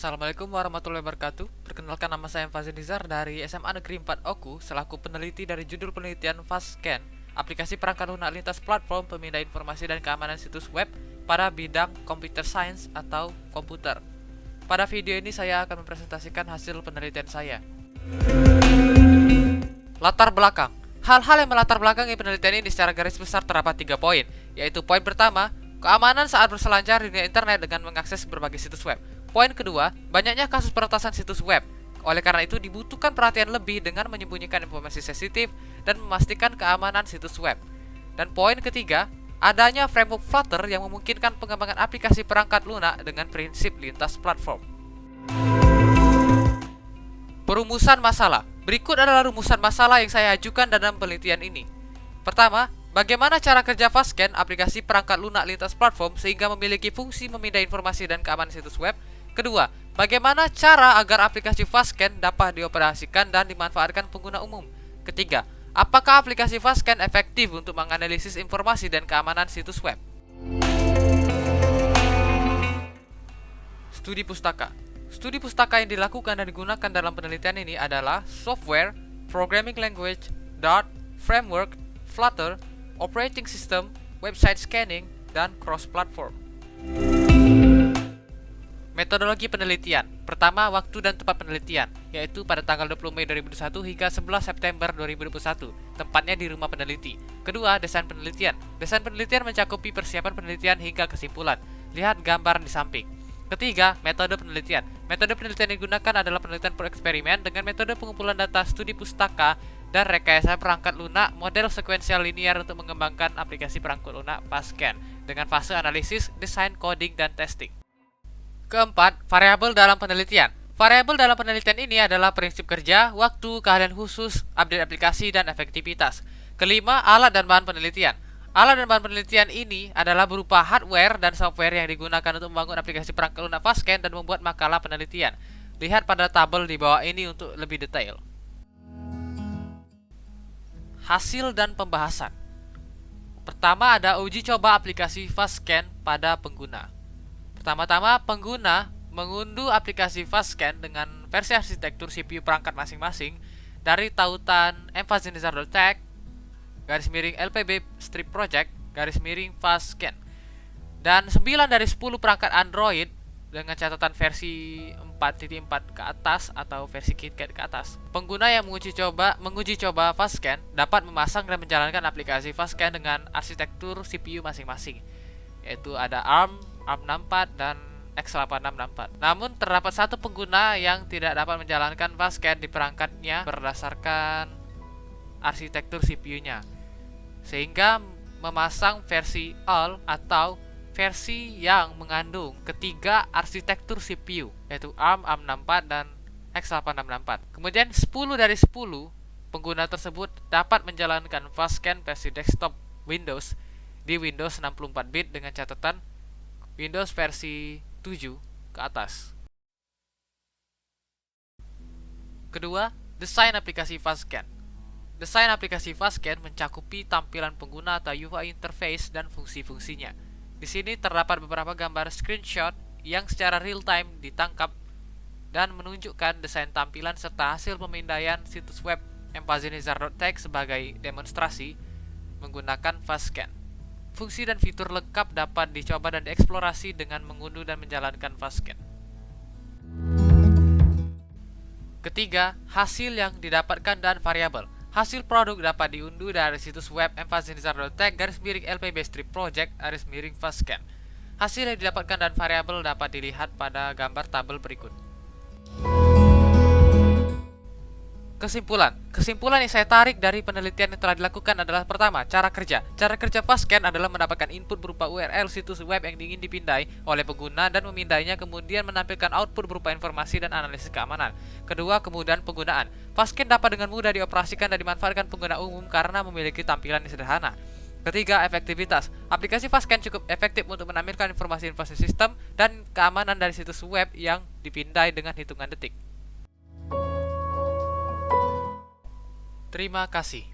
Assalamualaikum warahmatullahi wabarakatuh. Perkenalkan, nama saya Fazil Nizar dari SMA Negeri 4 Oku, selaku peneliti dari judul penelitian FastScan, aplikasi perangkat lunak lintas platform pemindah informasi dan keamanan situs web pada bidang computer science atau komputer. Pada video ini saya akan mempresentasikan hasil penelitian saya. Latar belakang. Hal-hal yang melatar belakangi penelitian ini secara garis besar terdapat 3 poin, yaitu poin pertama, keamanan saat berselancar di dunia internet dengan mengakses berbagai situs web. Poin kedua, banyaknya kasus peretasan situs web. Oleh karena itu dibutuhkan perhatian lebih dengan menyembunyikan informasi sensitif dan memastikan keamanan situs web. Dan poin ketiga, adanya framework Flutter yang memungkinkan pengembangan aplikasi perangkat lunak dengan prinsip lintas platform. Perumusan masalah. Berikut adalah rumusan masalah yang saya ajukan dalam penelitian ini. Pertama, bagaimana cara kerja FastScan aplikasi perangkat lunak lintas platform sehingga memiliki fungsi memindah informasi dan keamanan situs web? Kedua, bagaimana cara agar aplikasi FastScan dapat dioperasikan dan dimanfaatkan pengguna umum? Ketiga, apakah aplikasi FastScan efektif untuk menganalisis informasi dan keamanan situs web? Studi pustaka. Studi pustaka yang dilakukan dan digunakan dalam penelitian ini adalah software, programming language, Dart, framework, Flutter, operating system, website scanning, dan cross-platform. Metodologi penelitian. Pertama, waktu dan tempat penelitian, yaitu pada tanggal 20 Mei 2021 hingga 11 September 2021, tempatnya di rumah peneliti. Kedua, desain penelitian. Desain penelitian mencakupi persiapan penelitian hingga kesimpulan. Lihat gambar di samping. Ketiga, metode penelitian. Metode penelitian yang digunakan adalah penelitian bereksperimen dengan metode pengumpulan data studi pustaka dan rekayasa perangkat lunak model sekuensial linear untuk mengembangkan aplikasi perangkat lunak FastScan dengan fase analisis, desain, coding, dan testing. Keempat, variabel dalam penelitian. Variabel dalam penelitian ini adalah prinsip kerja, waktu, keahlian khusus, update aplikasi, dan efektivitas. Kelima, alat dan bahan penelitian. Alat dan bahan penelitian ini adalah berupa hardware dan software yang digunakan untuk membangun aplikasi perangkat lunak FastScan dan membuat makalah penelitian. Lihat pada tabel di bawah ini untuk lebih detail. Hasil dan pembahasan. Pertama, ada uji coba aplikasi FastScan pada pengguna. Pertama-tama, pengguna mengunduh aplikasi FastScan dengan versi arsitektur CPU perangkat masing-masing dari tautan mfazilnizar.tech /lpb-project/FastScan dan 9 dari 10 perangkat Android dengan catatan versi 4.4 ke atas atau versi KitKat ke atas. Pengguna yang menguji coba FastScan dapat memasang dan menjalankan aplikasi FastScan dengan arsitektur CPU masing-masing, yaitu ada ARM 64 dan x8664. Namun terdapat satu pengguna yang tidak dapat menjalankan FastScan di perangkatnya berdasarkan arsitektur CPU-nya, sehingga memasang versi all atau versi yang mengandung ketiga arsitektur CPU, yaitu ARM 64 dan x8664. Kemudian 10 dari 10 pengguna tersebut dapat menjalankan FastScan versi desktop Windows di Windows 64-bit dengan catatan Windows versi 7 ke atas. Kedua, desain aplikasi FastScan. Desain aplikasi FastScan mencakupi tampilan pengguna atau UI interface dan fungsi-fungsinya. Di sini terdapat beberapa gambar screenshot yang secara real-time ditangkap dan menunjukkan desain tampilan serta hasil pemindaian situs web mfazilnizar.tech sebagai demonstrasi menggunakan FastScan. Fungsi dan fitur lengkap dapat dicoba dan dieksplorasi dengan mengunduh dan menjalankan FastScan. Ketiga, hasil yang didapatkan dan variabel. Hasil produk dapat diunduh dari situs web mfazilnizar.tech /lpb-project/FastScan. Hasil yang didapatkan dan variabel dapat dilihat pada gambar tabel berikut. Kesimpulan yang saya tarik dari penelitian yang telah dilakukan adalah: pertama, cara kerja. Cara kerja FastScan adalah mendapatkan input berupa URL situs web yang ingin dipindai oleh pengguna dan memindainya, kemudian menampilkan output berupa informasi dan analisis keamanan. Kedua, kemudahan penggunaan. FastScan dapat dengan mudah dioperasikan dan dimanfaatkan pengguna umum karena memiliki tampilan yang sederhana. Ketiga, efektivitas. Aplikasi FastScan cukup efektif untuk menampilkan informasi sistem dan keamanan dari situs web yang dipindai dengan hitungan detik. Terima kasih.